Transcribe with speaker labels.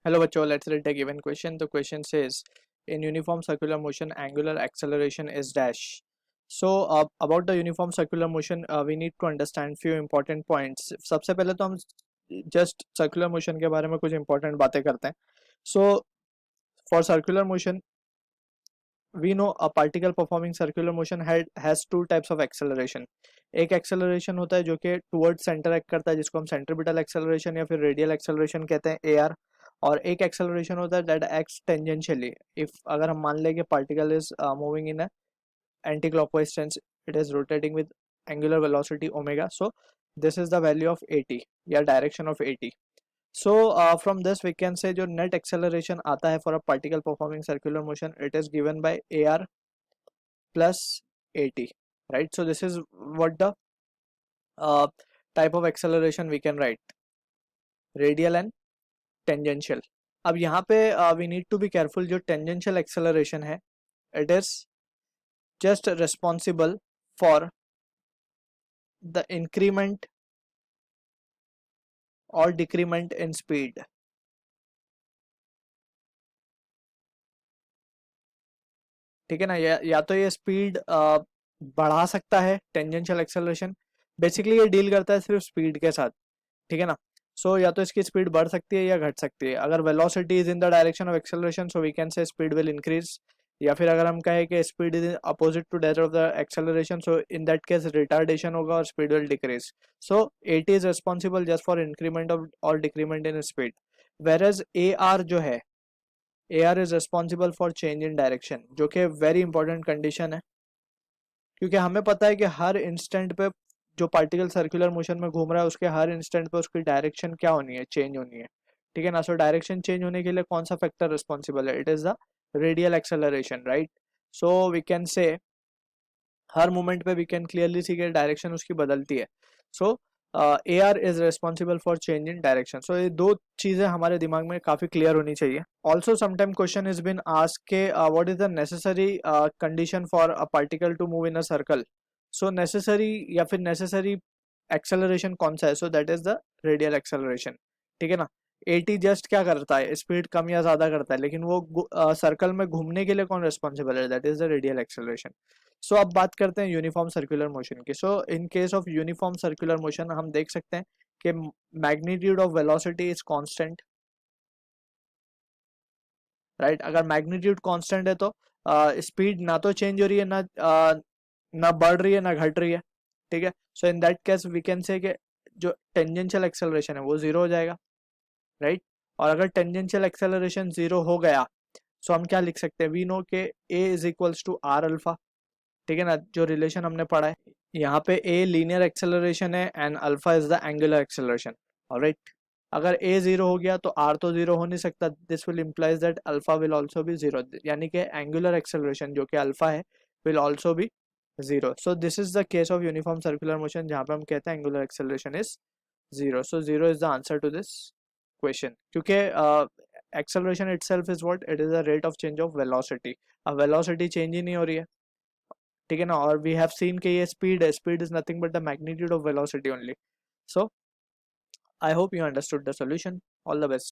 Speaker 1: Hello bachcho, let's read the given question. The question says, in uniform circular motion, angular acceleration is dash. So about the uniform circular motion, we need to understand few important points. सबसे पहले तो हम just circular motion के बारे में कुछ important बातें करते हैं. So for circular motion, we know a particle performing circular motion has two types of acceleration. एक acceleration होता है जो कि towards center act करता है जिसको हम centripetal acceleration या फिर radial acceleration कहते हैं AR. और एक acceleration होता है that acts tangentially. if अगर हम मान लें कि particle is moving in a anti-clockwise sense, it is rotating with angular velocity omega, so this is the value of AT या direction of AT. So from this we can say जो net acceleration आता है for a particle performing circular motion, it is given by AR plus AT, right? So this is what the type of acceleration we can write, radial and tangential. अब यहाँ पे we need to be careful, जो tangential acceleration है it is just responsible for the increment or decrement in speed. ठीक है ना, या तो ये स्पीड बढ़ा सकता है टेंजेंशियल एक्सेलरेशन, बेसिकली ये डील करता है सिर्फ स्पीड के साथ, ठीक है ना. सो या तो इसकी स्पीड बढ़ सकती है या घट सकती है. अगर velocity is in the direction of acceleration so we can say speed will increase, या फिर अगर हम कहें कि speed is opposite to that of the acceleration so in that case retardation होगा और speed will decrease. So at is responsible just for increment of और decrement in speed, whereas A R जो है, AR is responsible for change in direction, जो कि very important condition है क्योंकि हमें पता है कि हर इंस्टेंट पे जो पार्टिकल सर्कुलर मोशन में घूम रहा है उसके हर इंस्टेंट पे उसकी डायरेक्शन क्या होनी है, चेंज होनी है, ठीक है ना. सो डायरेक्शन चेंज होने के लिए कौन सा फैक्टर रिस्पॉन्सिबल है, it is the radial acceleration, right. So we can say हर मोमेंट पे वी कैन क्लियरली सी कि डायरेक्शन उसकी बदलती है. So AR is responsible for change in direction. So ये दो चीजें हमारे दिमाग में काफी क्लियर होनी चाहिए. Also sometime question is been asked के what is the necessary condition for a particle to move in a circle. So necessary या फिर नेसेसरी एक्सेलरेशन कौन सा है, so that is the radial acceleration, ठीक है ना. AT जस्ट क्या करता है, स्पीड कम या ज्यादा करता है, लेकिन वो सर्कल में घूमने के लिए कौन रिस्पॉन्सिबल है, that is the radial acceleration. So अब बात करते हैं यूनिफॉर्म सर्कुलर मोशन की. So in case of uniform circular motion हम देख सकते हैं कि magnitude of velocity is constant, right. अगर मैग्नीट्यूड कांस्टेंट है तो स्पीड ना तो चेंज हो रही है, ना बढ़ रही है ना घट रही है, ठीक है. So in that case we can say कि जो टेंजेंशियल एक्सेलरेशन है वो जीरो हो जाएगा, राइट. और अगर टेंजेंशियल एक्सेलरेशन जीरो हो गया सो हम क्या लिख सकते हैं, वी नो के A is equals to R alpha, ठीक है ना, जो रिलेशन हमने पढ़ा है. यहाँ पे A लीनियर एक्सेलरेशन है and alpha is the angular acceleration, alright. अगर A जीरो हो गया तो R तो जीरो हो नहीं सकता, this will implies that alpha will also भी जीरो, यानी कि एंगुलर एक्सेलरेशन जो कि अल्फा है विल ऑल्सो भी zero. So this is the case of uniform circular motion जहाँ पे हम कहते हैं angular acceleration is zero. So zero is the answer to this question, क्योंकि acceleration itself is what, it is the rate of change of velocity. अब velocity change ही नहीं हो रही है, ठीक है ना. और वी हैव सीन कि ये स्पीड है, speed is nothing but the magnitude of velocity only. So I hope you understood the solution. All the best.